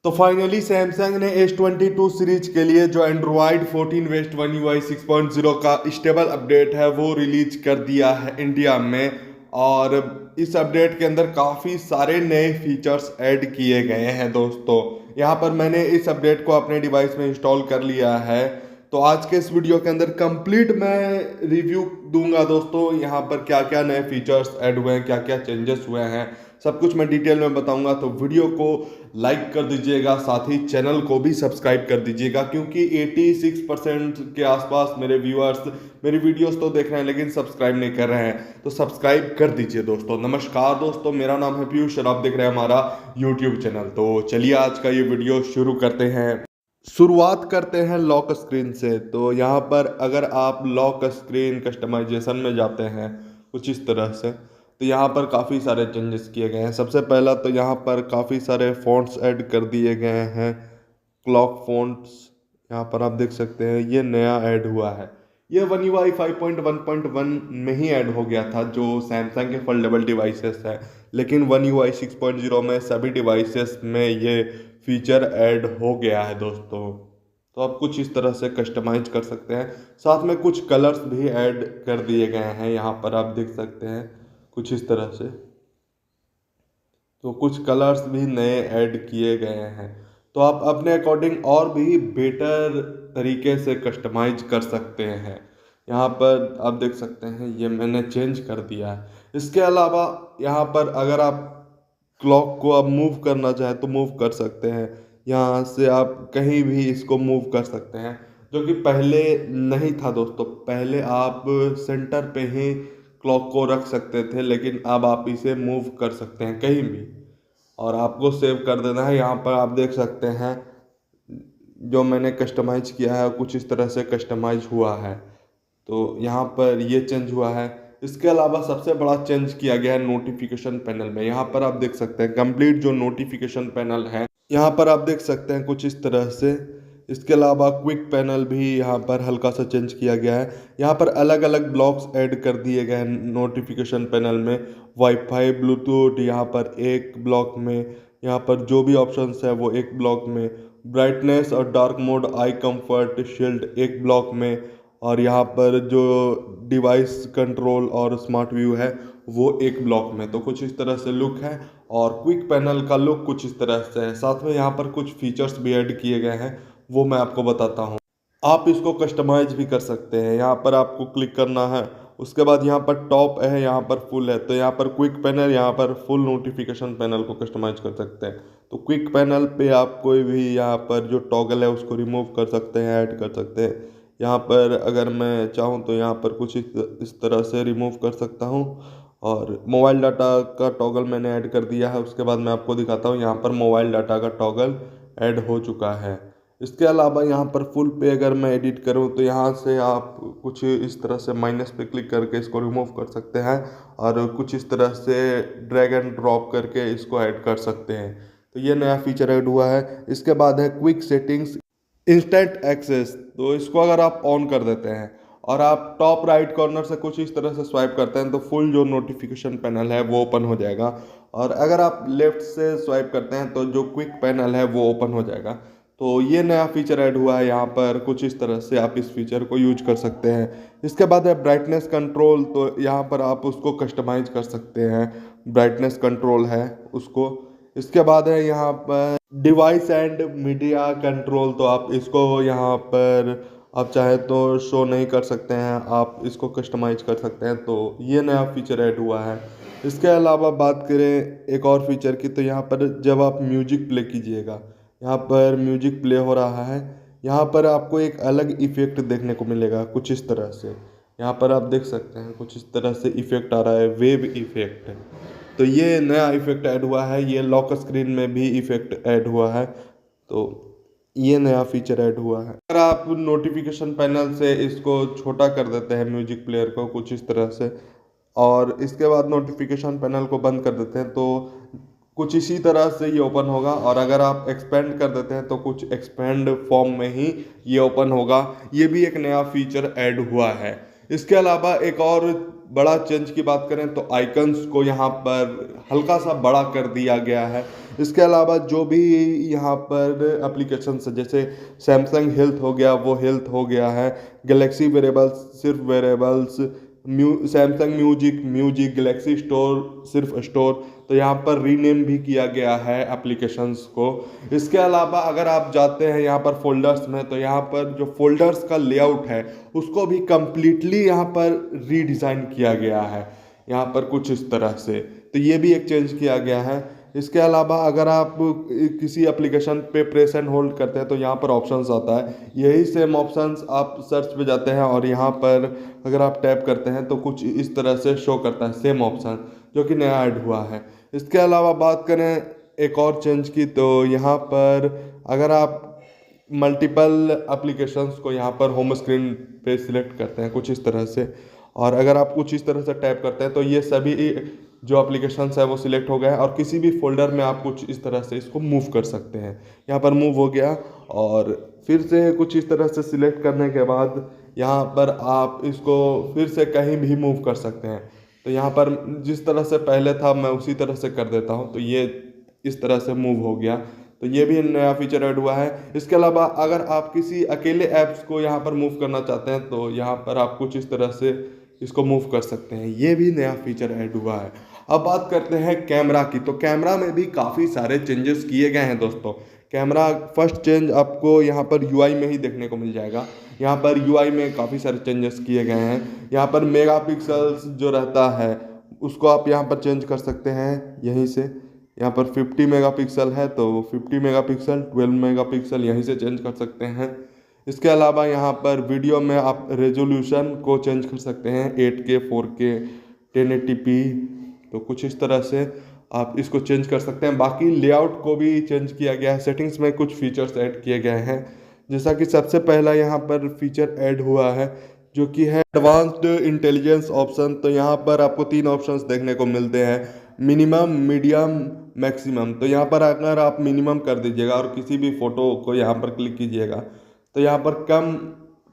तो finally Samsung ने S22 series के लिए जो एंड्रॉयड 14 वेस्ट वन UI 6.0 का स्टेबल अपडेट है वो रिलीज कर दिया है इंडिया में। और इस अपडेट के अंदर काफ़ी सारे नए फीचर्स ऐड किए गए हैं दोस्तों। यहाँ पर मैंने इस अपडेट को अपने डिवाइस में इंस्टॉल कर लिया है। तो आज के इस वीडियो के अंदर कंप्लीट मैं रिव्यू दूंगा दोस्तों, यहाँ पर क्या क्या नए फीचर्स ऐड हुए हैं, क्या क्या चेंजेस हुए हैं, सब कुछ मैं डिटेल में बताऊंगा। तो वीडियो को लाइक कर दीजिएगा, साथ ही चैनल को भी सब्सक्राइब कर दीजिएगा, क्योंकि 86% के आसपास मेरे व्यूअर्स मेरी वीडियोस तो देख रहे हैं लेकिन सब्सक्राइब नहीं कर रहे हैं। तो सब्सक्राइब कर दीजिए दोस्तों। नमस्कार दोस्तों, मेरा नाम है पीयूष और आप देख रहे हैं हमारा यूट्यूब चैनल। तो चलिए आज का ये वीडियो शुरू करते हैं। शुरुआत करते हैं लॉक स्क्रीन से। तो यहाँ पर अगर आप लॉक स्क्रीन कस्टमाइजेशन में जाते हैं कुछ इस तरह से, तो यहाँ पर काफ़ी सारे चेंजेस किए गए हैं। सबसे पहला तो यहाँ पर काफ़ी सारे फ़ॉन्ट्स ऐड कर दिए गए हैं। क्लॉक फ़ॉन्ट्स यहाँ पर आप देख सकते हैं, ये नया ऐड हुआ है। ये वन UI 5.1.1 में ही ऐड हो गया था जो सैमसंग के फोल्डेबल डिवाइसेस है, लेकिन वन UI 6.0 में सभी डिवाइसेस में ये फीचर ऐड हो गया है दोस्तों। तो आप कुछ इस तरह से कस्टमाइज कर सकते हैं। साथ में कुछ कलर्स भी ऐड कर दिए गए हैं, यहाँ पर आप देख सकते हैं कुछ इस तरह से। तो कुछ कलर्स भी नए ऐड किए गए हैं। तो आप अपने अकॉर्डिंग और भी बेटर तरीके से कस्टमाइज कर सकते हैं। यहाँ पर आप देख सकते हैं ये मैंने चेंज कर दिया है। इसके अलावा यहाँ पर अगर आप क्लॉक को अब मूव करना चाहें तो मूव कर सकते हैं। यहाँ से आप कहीं भी इसको मूव कर सकते हैं, जो कि पहले नहीं था दोस्तों। पहले आप सेंटर पे ही क्लॉक को रख सकते थे, लेकिन अब आप इसे मूव कर सकते हैं कहीं भी और आपको सेव कर देना है। यहाँ पर आप देख सकते हैं जो मैंने कस्टमाइज किया है कुछ इस तरह से कस्टमाइज हुआ है। तो यहाँ पर ये चेंज हुआ है। इसके अलावा सबसे बड़ा चेंज किया गया है नोटिफिकेशन पैनल में। यहाँ पर आप देख सकते हैं कंप्लीट जो नोटिफिकेशन पैनल है, यहाँ पर आप देख सकते हैं कुछ इस तरह से। इसके अलावा क्विक पैनल भी यहाँ पर हल्का सा चेंज किया गया है। यहाँ पर अलग अलग ब्लॉक्स ऐड कर दिए गए हैं नोटिफिकेशन पैनल में। वाईफाई, ब्लूटूथ यहाँ पर एक ब्लॉक में, यहाँ पर जो भी ऑप्शंस है वो एक ब्लॉक में। ब्राइटनेस और dark mode, eye comfort, shield एक ब्लॉक में। और यहाँ पर जो डिवाइस कंट्रोल और स्मार्ट व्यू है वो एक ब्लॉक में। तो कुछ इस तरह से लुक है और क्विक पैनल का लुक कुछ इस तरह से है। साथ में यहाँ पर कुछ फीचर्स भी ऐड किए गए हैं, वो मैं आपको बताता हूँ। आप इसको कस्टमाइज भी कर सकते हैं। यहाँ पर आपको क्लिक करना है, उसके बाद यहाँ पर टॉप है, यहाँ पर फुल है। तो यहाँ पर क्विक पैनल, यहाँ पर फुल नोटिफिकेशन पैनल को कस्टमाइज कर सकते हैं। तो क्विक पैनल पे आप कोई भी यहाँ पर जो टॉगल है उसको रिमूव कर सकते हैं, ऐड कर सकते हैं। यहाँ पर अगर मैं चाहूँ तो यहाँ पर कुछ इस तरह से रिमूव कर सकता हूँ। और मोबाइल डाटा का टॉगल मैंने ऐड कर दिया है। उसके बाद मैं आपको दिखाता हूँ, यहाँ पर मोबाइल डाटा का टॉगल ऐड हो चुका है। इसके अलावा यहाँ पर फुल पे अगर मैं एडिट करूँ तो यहाँ से आप कुछ इस तरह से माइनस पे क्लिक करके इसको रिमूव कर सकते हैं और कुछ इस तरह से ड्रैग एंड ड्रॉप करके इसको ऐड कर सकते हैं। तो ये नया फीचर ऐड हुआ है। इसके बाद है क्विक सेटिंग्स इंस्टेंट एक्सेस। तो इसको अगर आप ऑन कर देते हैं और आप टॉप राइट कॉर्नर से कुछ इस तरह से स्वाइप करते हैं तो फुल जो नोटिफिकेशन पैनल है वो ओपन हो जाएगा। और अगर आप लेफ्ट से स्वाइप करते हैं तो जो क्विक पैनल है वो ओपन हो जाएगा। तो ये नया फीचर ऐड हुआ है। यहाँ पर कुछ इस तरह से आप इस फीचर को यूज कर सकते हैं। इसके बाद है ब्राइटनेस कंट्रोल। तो यहाँ पर आप उसको कस्टमाइज कर सकते हैं, ब्राइटनेस कंट्रोल है उसको। इसके बाद है यहाँ पर डिवाइस एंड मीडिया कंट्रोल। तो आप इसको यहाँ पर आप चाहे तो शो नहीं कर सकते हैं, आप इसको कस्टमाइज कर सकते हैं। तो ये नया फीचर ऐड हुआ है। इसके अलावा बात करें एक और फीचर की, तो यहाँ पर जब आप म्यूजिक प्ले कीजिएगा, यहाँ पर म्यूजिक प्ले हो रहा है, यहाँ पर आपको एक अलग इफेक्ट देखने को मिलेगा कुछ इस तरह से। यहाँ पर आप देख सकते हैं कुछ इस तरह से इफेक्ट आ रहा है, वेव इफेक्ट। तो ये नया इफेक्ट ऐड हुआ है। ये लॉक स्क्रीन में भी इफेक्ट ऐड हुआ है। तो ये नया फीचर ऐड हुआ है। अगर आप नोटिफिकेशन पैनल से इसको छोटा कर देते हैं म्यूजिक प्लेयर को कुछ इस तरह से, और इसके बाद नोटिफिकेशन पैनल को बंद कर देते हैं तो कुछ इसी तरह से ये ओपन होगा। और अगर आप एक्सपेंड कर देते हैं तो कुछ एक्सपेंड फॉर्म में ही ये ओपन होगा। ये भी एक नया फीचर ऐड हुआ है। इसके अलावा एक और बड़ा चेंज की बात करें तो आइकन्स को यहाँ पर हल्का सा बड़ा कर दिया गया है। इसके अलावा जो भी यहाँ पर एप्लीकेशंस जैसे सैमसंग हेल्थ हो गया, वो हेल्थ हो गया है। गैलेक्सी वेरेबल्स सिर्फ wearables, Samsung music, Galaxy store सिर्फ स्टोर। तो यहाँ पर रीनेम भी किया गया है एप्लीकेशंस को। इसके अलावा अगर आप जाते हैं यहाँ पर फोल्डर्स में, तो यहाँ पर जो फोल्डर्स का लेआउट है उसको भी कम्प्लीटली यहाँ पर रीडिज़ाइन किया गया है, यहाँ पर कुछ इस तरह से। तो ये भी एक चेंज किया गया है। इसके अलावा अगर आप किसी एप्लीकेशन पे प्रेस एंड होल्ड करते हैं तो यहाँ पर ऑप्शंस आता है, यही सेम ऑप्शंस आप सर्च पे जाते हैं और यहाँ पर अगर आप टैप करते हैं तो कुछ इस तरह से शो करता है सेम ऑप्शन, जो कि नया ऐड हुआ है। इसके अलावा बात करें एक और चेंज की, तो यहाँ पर अगर आप मल्टीपल एप्लीकेशंस को यहाँ पर होम स्क्रीन पे सिलेक्ट करते हैं कुछ इस तरह से, और अगर आप कुछ इस तरह से टैप करते हैं तो ये सभी जो एप्लीकेशंस है वो सिलेक्ट हो गए हैं, और किसी भी फोल्डर में आप कुछ इस तरह से इसको मूव कर सकते हैं। यहाँ पर मूव हो गया, और फिर से कुछ इस तरह से सिलेक्ट करने के बाद यहाँ पर आप इसको फिर से कहीं भी मूव कर सकते हैं। तो यहाँ पर जिस तरह से पहले था मैं उसी तरह से कर देता हूँ, तो ये इस तरह से मूव हो गया। तो ये भी नया फीचर ऐड हुआ है। इसके अलावा अगर आप किसी अकेले ऐप्स को यहाँ पर मूव करना चाहते हैं तो यहाँ पर आप कुछ इस तरह से इसको मूव कर सकते हैं, ये भी नया फीचर ऐड हुआ है। अब बात करते हैं कैमरा की, तो कैमरा में भी काफ़ी सारे चेंजेस किए गए हैं दोस्तों। कैमरा फर्स्ट चेंज आपको यहाँ पर यूआई में ही देखने को मिल जाएगा। यहाँ पर यूआई में काफ़ी सारे चेंजेस किए गए हैं। यहाँ पर मेगापिक्सल्स जो रहता है उसको आप यहाँ पर चेंज कर सकते हैं यहीं से। यहाँ पर 50 मेगापिक्सल है तो 50 मेगापिक्सल, 12 मेगापिक्सल यहीं से चेंज कर सकते हैं। इसके अलावा यहाँ पर वीडियो में आप रेजोल्यूशन को चेंज कर सकते हैं 8K, 4K, 1080p। तो कुछ इस तरह से आप इसको चेंज कर सकते हैं। बाकी लेआउट को भी चेंज किया गया है। सेटिंग्स में कुछ फीचर्स ऐड किए गए हैं, जैसा कि सबसे पहला यहाँ पर फीचर ऐड हुआ है जो कि है एडवांस्ड इंटेलिजेंस ऑप्शन। तो यहाँ पर आपको 3 ऑप्शंस देखने को मिलते हैं, मिनिमम, मीडियम, मैक्सिमम। तो यहाँ पर अगर आप मिनिमम कर दीजिएगा और किसी भी फ़ोटो को यहाँ पर क्लिक कीजिएगा तो यहाँ पर कम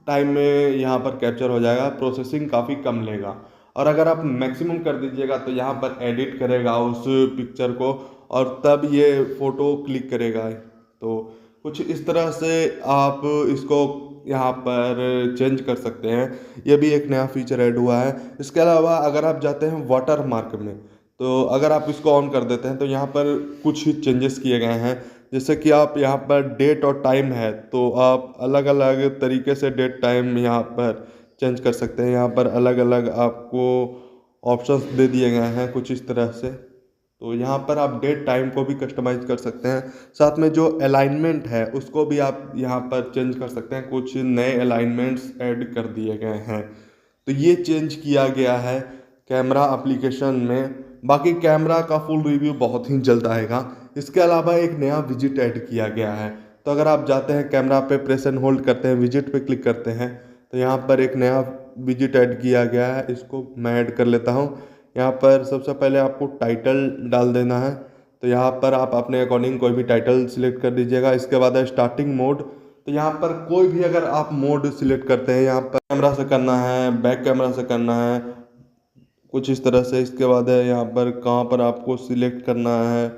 टाइम में यहाँ पर कैप्चर हो जाएगा, प्रोसेसिंग काफ़ी कम लेगा। और अगर आप मैक्सिमम कर दीजिएगा तो यहाँ पर एडिट करेगा उस पिक्चर को और तब ये फ़ोटो क्लिक करेगा। तो कुछ इस तरह से आप इसको यहाँ पर चेंज कर सकते हैं, ये भी एक नया फीचर ऐड हुआ है। इसके अलावा अगर आप जाते हैं वाटर मार्क में, तो अगर आप इसको ऑन कर देते हैं तो यहाँ पर कुछ चेंजेस किए गए हैं। जैसे कि आप यहाँ पर डेट और टाइम है तो आप अलग अलग तरीके से डेट टाइम यहाँ पर चेंज कर सकते हैं। यहाँ पर अलग अलग आपको ऑप्शंस दे दिए गए हैं कुछ इस तरह से। तो यहाँ पर आप डेट टाइम को भी कस्टमाइज कर सकते हैं। साथ में जो अलाइनमेंट है उसको भी आप यहाँ पर चेंज कर सकते हैं, कुछ नए अलाइनमेंट्स ऐड कर दिए गए हैं। तो ये चेंज किया गया है कैमरा एप्लीकेशन में। बाकी कैमरा का फुल रिव्यू बहुत ही जल्द आएगा। इसके अलावा एक नया विजिट ऐड किया गया है। तो अगर आप जाते हैं कैमरा पे प्रेस एंड होल्ड करते हैं, विजिट पे क्लिक करते हैं तो यहाँ पर एक नया विजिट ऐड किया गया है। इसको मैं ऐड कर लेता हूँ। यहाँ पर सबसे पहले आपको टाइटल डाल देना है, तो यहाँ पर आप अपने अकॉर्डिंग कोई भी टाइटल सिलेक्ट कर दीजिएगा। इसके बाद है स्टार्टिंग मोड, तो यहाँ पर कोई भी अगर आप मोड सिलेक्ट करते हैं, यहाँ पर कैमरा से करना है, बैक कैमरा से करना है, कुछ इस तरह से। इसके बाद है यहाँ पर कहाँ पर आपको सिलेक्ट करना है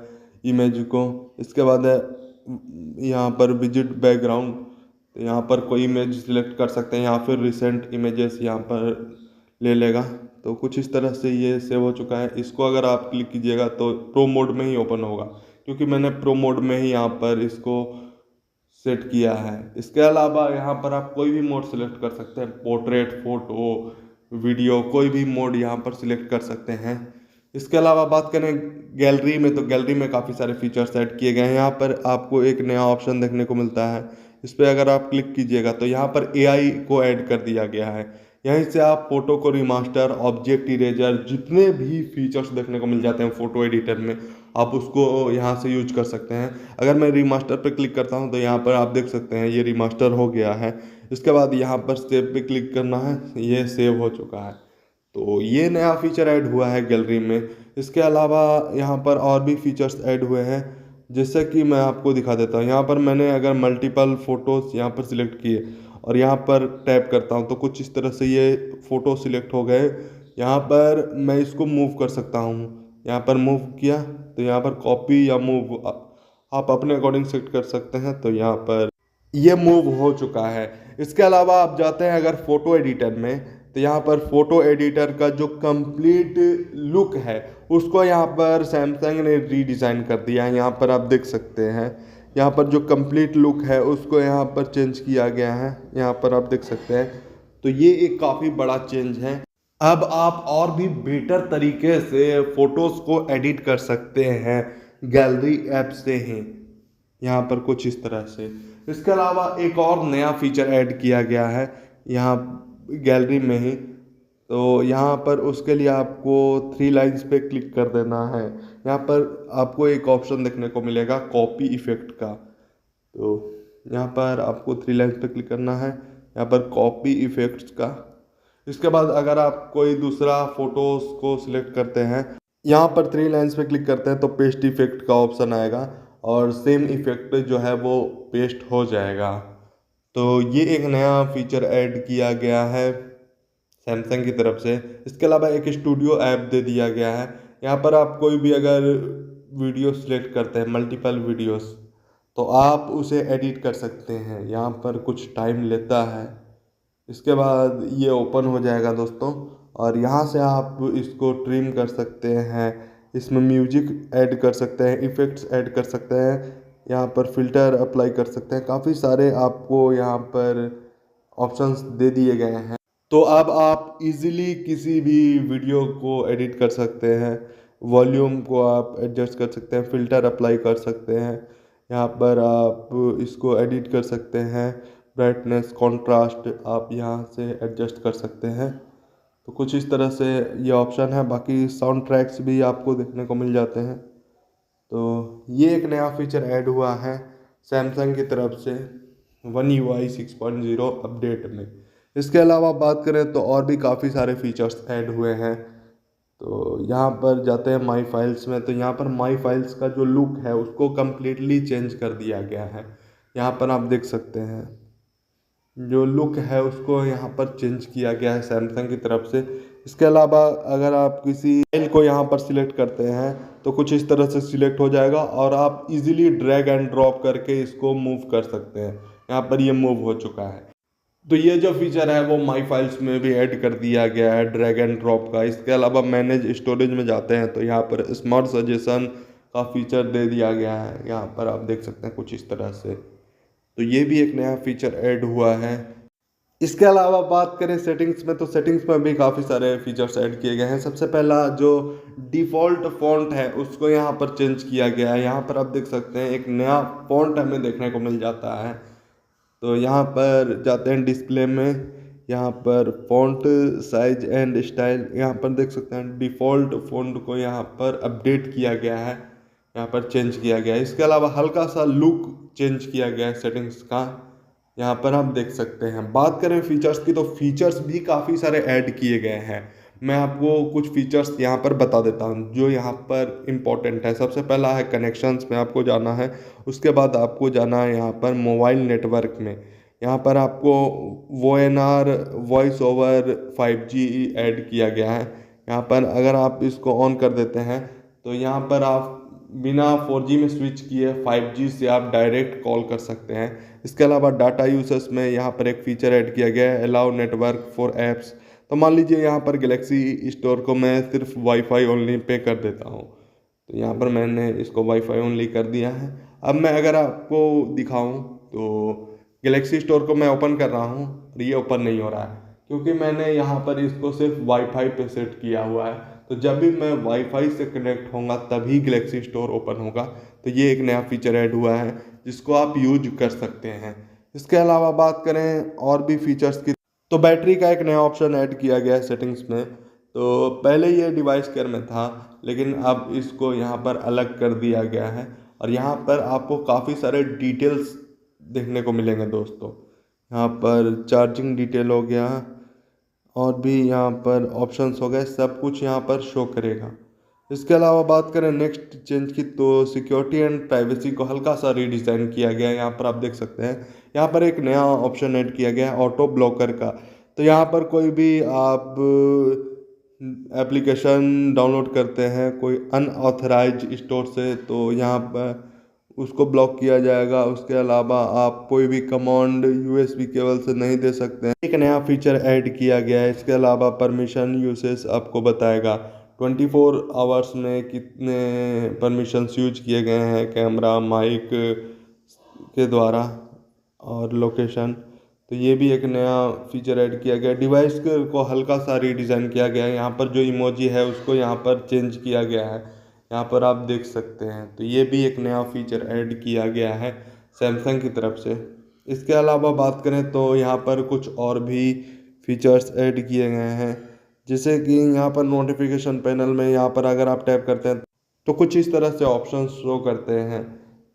इमेज को। इसके बाद है यहाँ पर विजिट बैकग्राउंड, तो यहाँ पर कोई इमेज सिलेक्ट कर सकते हैं या फिर रिसेंट इमेजेस यहाँ पर ले लेगा। तो कुछ इस तरह से ये सेव हो चुका है। इसको अगर आप क्लिक कीजिएगा तो प्रो मोड में ही ओपन होगा, क्योंकि मैंने प्रो मोड में ही यहाँ पर इसको सेट किया है। इसके अलावा यहाँ पर आप कोई भी मोड सिलेक्ट कर सकते हैं, पोर्ट्रेट, फोटो, वीडियो, कोई भी मोड यहाँ पर सिलेक्ट कर सकते हैं। इसके अलावा बात करें गैलरी में, तो गैलरी में काफ़ी सारे फीचर्स ऐड किए गए हैं। यहाँ पर आपको एक नया ऑप्शन देखने को मिलता है, इस पर अगर आप क्लिक कीजिएगा तो यहाँ पर AI को ऐड कर दिया गया है। यहीं से आप फोटो को रिमास्टर, ऑब्जेक्ट इरेजर, जितने भी फीचर्स देखने को मिल जाते हैं फोटो एडिटर में, आप उसको यहाँ से यूज कर सकते हैं। अगर मैं रिमास्टर पर क्लिक करता हूँ तो यहाँ पर आप देख सकते हैं ये रिमास्टर हो गया है। इसके बाद यहाँ पर सेव पे क्लिक करना है, ये सेव हो चुका है। तो ये नया फीचर ऐड हुआ है गैलरी में। इसके अलावा यहाँ पर और भी फीचर्स ऐड हुए हैं, जैसे कि मैं आपको दिखा देता हूँ। यहाँ पर मैंने अगर मल्टीपल फ़ोटोज़ यहाँ पर सिलेक्ट किए और यहाँ पर टैप करता हूँ तो कुछ इस तरह से ये फ़ोटो सिलेक्ट हो गए। यहाँ पर मैं इसको मूव कर सकता हूँ, यहाँ पर मूव किया तो यहाँ पर कॉपी या मूव आप अपने अकॉर्डिंग सेट कर सकते हैं। तो यहाँ पर ये मूव हो चुका है। इसके अलावा आप जाते हैं अगर फ़ोटो एडिटर में, तो यहाँ पर फ़ोटो एडिटर का जो कंप्लीट लुक है उसको यहाँ पर सैमसंग ने रीडिज़ाइन कर दिया है। यहाँ पर आप देख सकते हैं, यहाँ पर जो कंप्लीट लुक है उसको यहाँ पर चेंज किया गया है, यहाँ पर आप देख सकते हैं। तो ये एक काफ़ी बड़ा चेंज है। अब आप और भी बेटर तरीके से फ़ोटोज़ को एडिट कर सकते हैं गैलरी ऐप से ही, यहाँ पर कुछ इस तरह से। इसके अलावा एक और नया फीचर ऐड किया गया है यहाँ गैलरी में ही। तो यहाँ पर उसके लिए आपको 3 लाइन्स पे क्लिक कर देना है। यहाँ पर आपको एक ऑप्शन देखने को मिलेगा कॉपी इफ़ेक्ट का। तो यहाँ पर आपको 3 लाइन्स पे क्लिक करना है, यहाँ पर कॉपी इफ़ेक्ट्स का। इसके बाद अगर आप कोई दूसरा फ़ोटोज़ को सिलेक्ट करते हैं, यहाँ पर 3 लाइन्स पे क्लिक करते हैं तो पेस्ट इफ़ेक्ट का ऑप्शन आएगा और सेम इफ़ेक्ट जो है वो पेस्ट हो जाएगा। तो ये एक नया फीचर ऐड किया गया है सैमसंग की तरफ से। इसके अलावा एक स्टूडियो ऐप दे दिया गया है। यहाँ पर आप कोई भी अगर वीडियो सिलेक्ट करते हैं, मल्टीपल वीडियोस, तो आप उसे एडिट कर सकते हैं। यहाँ पर कुछ टाइम लेता है। इसके बाद ये ओपन हो जाएगा दोस्तों, और यहाँ से आप इसको ट्रिम कर सकते हैं, इसमें म्यूजिक ऐड कर सकते हैं, इफ़ेक्ट्स ऐड कर सकते हैं, यहाँ पर फ़िल्टर अप्लाई कर सकते हैं। काफ़ी सारे आपको यहाँ पर ऑप्शंस दे दिए गए हैं। तो अब आप इजीली किसी भी वीडियो को एडिट कर सकते हैं, वॉल्यूम को आप एडजस्ट कर सकते हैं, फ़िल्टर अप्लाई कर सकते हैं, यहाँ पर आप इसको एडिट कर सकते हैं, ब्राइटनेस, कॉन्ट्रास्ट आप यहाँ से एडजस्ट कर सकते हैं। तो कुछ इस तरह से ये ऑप्शन है। बाकी साउंड ट्रैक्स भी आपको देखने को मिल जाते हैं। तो ये एक नया फीचर ऐड हुआ है सैमसंग की तरफ से One UI 6.0 अपडेट में। इसके अलावा बात करें तो और भी काफ़ी सारे फीचर्स ऐड हुए हैं। तो यहाँ पर जाते हैं माई फाइल्स में, तो यहाँ पर माई फाइल्स का जो लुक है उसको कम्प्लीटली चेंज कर दिया गया है। यहाँ पर आप देख सकते हैं जो लुक है उसको यहाँ पर चेंज किया गया है सैमसंग की तरफ से। इसके अलावा अगर आप किसी फाइल को यहाँ पर सिलेक्ट करते हैं तो कुछ इस तरह से सिलेक्ट हो जाएगा और आप इजीली ड्रैग एंड ड्रॉप करके इसको मूव कर सकते हैं। यहाँ पर ये मूव हो चुका है। तो ये जो फीचर है वो माई फाइल्स में भी ऐड कर दिया गया है ड्रैग एंड ड्रॉप का। इसके अलावा मैनेज स्टोरेज में जाते हैं तो यहाँ पर स्मार्ट सजेशन का फीचर दे दिया गया है। यहाँ पर आप देख सकते हैं कुछ इस तरह से। तो ये भी एक नया फीचर ऐड हुआ है। इसके अलावा बात करें सेटिंग्स में, तो सेटिंग्स में भी काफ़ी सारे फीचर्स ऐड किए गए हैं। सबसे पहला जो डिफ़ॉल्ट फ़ॉन्ट है उसको यहाँ पर चेंज किया गया है। यहाँ पर आप देख सकते हैं एक नया फ़ॉन्ट हमें देखने को मिल जाता है। तो यहाँ पर जाते हैं डिस्प्ले में, यहाँ पर फ़ॉन्ट साइज एंड स्टाइल, यहाँ पर देख सकते हैं डिफ़ॉल्ट फ़ॉन्ट को यहाँ पर अपडेट किया गया है, यहाँ पर चेंज किया गया है। इसके अलावा हल्का सा लुक चेंज किया गया है सेटिंग्स का, यहाँ पर आप देख सकते हैं। बात करें फीचर्स की, तो फीचर्स भी काफ़ी सारे ऐड किए गए हैं। मैं आपको कुछ फीचर्स यहाँ पर बता देता हूँ जो यहाँ पर इम्पोर्टेंट है। सबसे पहला है कनेक्शंस में आपको जाना है। उसके बाद आपको जाना है यहाँ पर मोबाइल नेटवर्क में। यहाँ पर आपको ONR voice over 5G add किया गया है। यहाँ पर अगर आप इसको ऑन कर देते हैं तो यहाँ पर आप बिना 4G में स्विच किए 5G से आप डायरेक्ट कॉल कर सकते हैं। इसके अलावा डाटा यूसेस में यहाँ पर एक फ़ीचर ऐड किया गया है अलाउ नेटवर्क फॉर ऐप्स। तो मान लीजिए यहाँ पर गैलेक्सी स्टोर को मैं सिर्फ वाईफाई ओनली पे कर देता हूँ, तो यहाँ पर मैंने इसको वाईफाई ओनली कर दिया है। अब मैं अगर आपको दिखाऊँ तो गैलेक्सी स्टोर को मैं ओपन कर रहा हूँ और ये ओपन नहीं हो रहा है क्योंकि मैंने यहाँ पर इसको सिर्फ वाईफाई पे सेट किया हुआ है। तो जब भी मैं वाईफाई से कनेक्ट होऊंगा तभी गैलेक्सी स्टोर ओपन होगा। तो ये एक नया फीचर ऐड हुआ है जिसको आप यूज कर सकते हैं। इसके अलावा बात करें और भी फीचर्स की, तो बैटरी का एक नया ऑप्शन ऐड किया गया है सेटिंग्स में। तो पहले ये डिवाइस केयर में था लेकिन अब इसको यहाँ पर अलग कर दिया गया है और यहाँ पर आपको काफ़ी सारे डिटेल्स देखने को मिलेंगे दोस्तों। यहाँ पर चार्जिंग डिटेल हो गया और भी यहाँ पर ऑप्शंस हो गए, सब कुछ यहाँ पर शो करेगा। इसके अलावा बात करें नेक्स्ट चेंज की, तो सिक्योरिटी एंड प्राइवेसी को हल्का सा रीडिज़ाइन किया गया है। यहाँ पर आप देख सकते हैं यहाँ पर एक नया ऑप्शन ऐड किया गया है ऑटो ब्लॉकर का। तो यहाँ पर कोई भी आप एप्लीकेशन डाउनलोड करते हैं कोई अनऑथराइज स्टोर से, तो यहाँ पर उसको ब्लॉक किया जाएगा। उसके अलावा आप कोई भी कमांड USB केबल से नहीं दे सकते हैं। एक नया फीचर ऐड किया गया है। इसके अलावा परमिशन यूसेज आपको बताएगा 24 आवर्स में कितने परमिशंस यूज किए गए हैं कैमरा, माइक के द्वारा और लोकेशन। तो ये भी एक नया फीचर ऐड किया गया। डिवाइस को हल्का सा रीडिज़ाइन किया गया है। यहाँ पर जो इमोजी है उसको यहाँ पर चेंज किया गया है, यहाँ पर आप देख सकते हैं। तो ये भी एक नया फीचर ऐड किया गया है सैमसंग की तरफ से। इसके अलावा बात करें तो यहाँ पर कुछ और भी फीचर्स ऐड किए गए हैं, जैसे कि यहाँ पर नोटिफिकेशन पैनल में यहाँ पर अगर आप टैप करते हैं तो कुछ इस तरह से ऑप्शन शो करते हैं।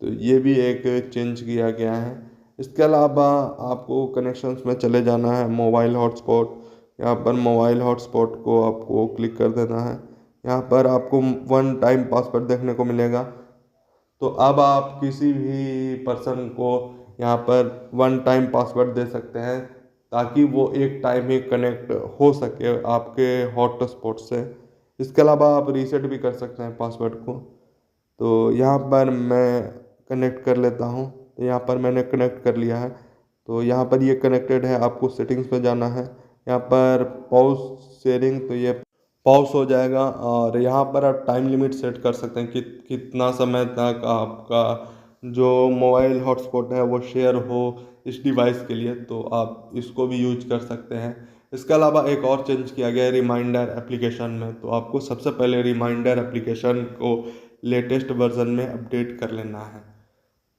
तो ये भी एक चेंज किया गया है। इसके अलावा आपको कनेक्शंस में चले जाना है, मोबाइल हॉटस्पॉट। यहाँ पर मोबाइल हॉटस्पॉट को आपको क्लिक कर देना है। यहाँ पर आपको 1 टाइम पासवर्ड देखने को मिलेगा। तो अब आप किसी भी पर्सन को यहाँ पर 1 टाइम पासवर्ड दे सकते हैं ताकि वो एक टाइम ही कनेक्ट हो सके आपके हॉटस्पॉट से। इसके अलावा आप रीसेट भी कर सकते हैं पासवर्ड को। तो यहाँ पर मैं कनेक्ट कर लेता हूँ। तो यहाँ पर मैंने कनेक्ट कर लिया है। तो यहाँ पर ये कनेक्टेड है। आपको सेटिंग्स पे जाना है। यहाँ पर पॉज शेयरिंग, तो ये पॉज हो जाएगा। और यहाँ पर आप टाइम लिमिट सेट कर सकते हैं कि कितना समय तक आपका जो मोबाइल हॉटस्पॉट है वो शेयर हो इस डिवाइस के लिए। तो आप इसको भी यूज कर सकते हैं। इसके अलावा एक और चेंज किया गया है रिमाइंडर एप्लीकेशन में। तो आपको सबसे पहले रिमाइंडर एप्लीकेशन को लेटेस्ट वर्जन में अपडेट कर लेना है।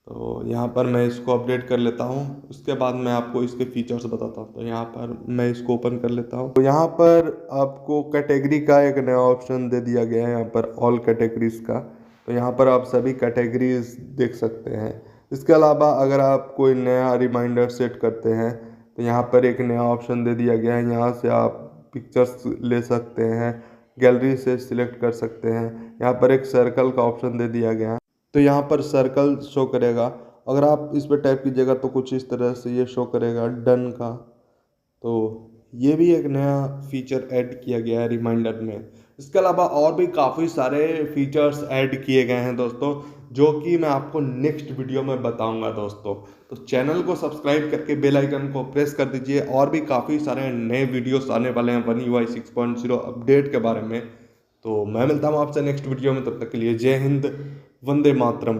तो यहाँ पर मैं इसको अपडेट कर लेता हूँ। उसके बाद मैं आपको इसके फीचर्स बताता हूँ। तो यहाँ पर मैं इसको ओपन कर लेता हूँ। तो यहाँ पर आपको कैटेगरी का एक नया ऑप्शन दे दिया गया है, यहाँ पर ऑल कैटेगरीज का। तो यहाँ पर आप सभी कैटेगरीज देख सकते हैं। इसके अलावा अगर आप कोई नया रिमाइंडर सेट करते हैं तो यहाँ पर एक नया ऑप्शन दे दिया गया है। यहाँ से आप पिक्चर्स ले सकते हैं, गैलरी से सिलेक्ट कर सकते हैं। यहाँ पर एक सर्कल का ऑप्शन दे दिया गया है। तो यहाँ पर सर्कल शो करेगा। अगर आप इस पर टैप कीजिएगा तो कुछ इस तरह से ये शो करेगा डन का। तो ये भी एक नया फीचर ऐड किया गया है रिमाइंडर में। इसके अलावा और भी काफ़ी सारे फीचर्स ऐड किए गए हैं दोस्तों, जो कि मैं आपको नेक्स्ट वीडियो में बताऊंगा दोस्तों। तो चैनल को सब्सक्राइब करके बेल आइकन को प्रेस कर दीजिए। और भी काफ़ी सारे नए वीडियोस आने वाले हैं One UI 6.0 अपडेट के बारे में। तो मैं मिलता हूँ आपसे नेक्स्ट वीडियो में। तब तक के लिए जय हिंद, वंदे मातरम।